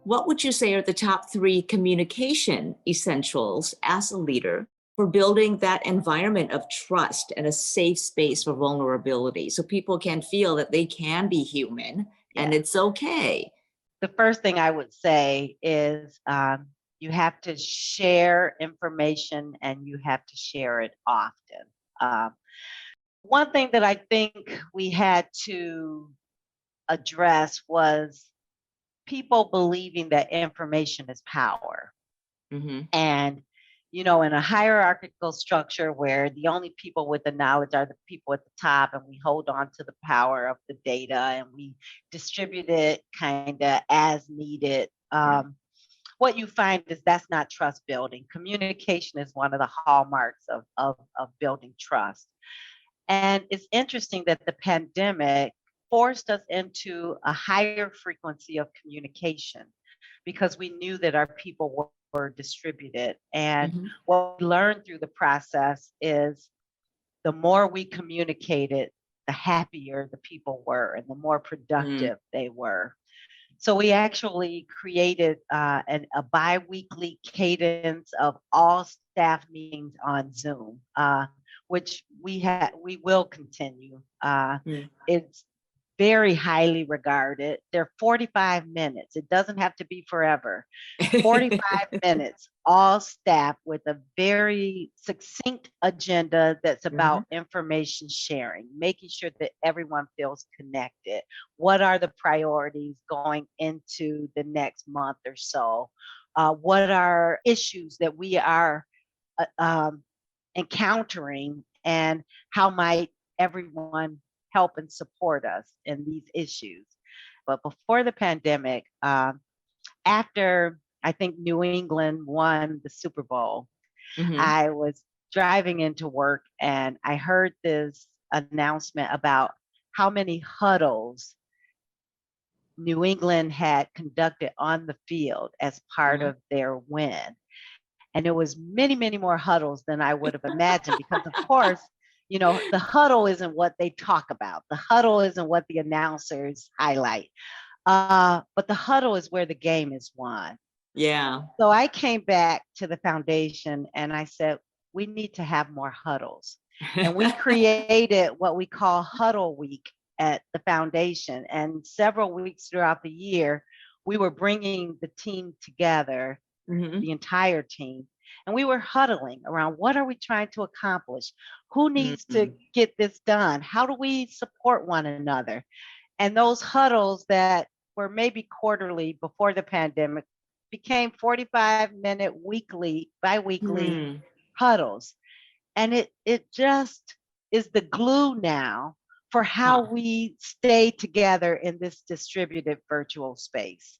What would you say are the top three communication essentials as a leader for building that environment of trust and a safe space for vulnerability so people can feel that they can be human and Yeah. it's okay? The first thing I would say is you have to share information and you have to share it often. Um, One thing that I think we had to address was people believing that information is power. Hmm. And, in a hierarchical structure where the only people with the knowledge are the people at the top, and we hold on to the power of the data and we distribute it kind of as needed. What you find is that's not trust building. Communication is one of the hallmarks of building trust. And it's interesting that the pandemic forced us into a higher frequency of communication because we knew that our people were distributed. And Hmm. what we learned through the process is the more we communicated, the happier the people were and the more productive they were. So we actually created a bi-weekly cadence of all staff meetings on Zoom, which we will continue. It's very highly regarded. They're 45 minutes. It doesn't have to be forever. 45 minutes, all staff with a very succinct agenda that's Hmm. about information sharing, making sure that everyone feels connected. What are the priorities going into the next month or so? What are issues that we are encountering, and how might everyone help and support us in these issues? But before the pandemic, after I think New England won the Super Bowl, Hmm. I was driving into work and I heard this announcement about how many huddles New England had conducted on the field as part Hmm. of their win. And it was many, many more huddles than I would have imagined because, of course, the huddle isn't what they talk about. The huddle isn't what the announcers highlight. But the huddle is where the game is won. Yeah. So I came back to the foundation and I said, we need to have more huddles. And we created what we call Huddle Week at the foundation. And several weeks throughout the year, we were bringing the team together, Hmm. the entire team, and we were huddling around what are we trying to accomplish? Who needs to Hmm. get this done? How do we support one another? And those huddles that were maybe quarterly before the pandemic became 45-minute weekly, bi-weekly Hmm. huddles. And it just is the glue now for how Huh. we stay together in this distributed virtual space.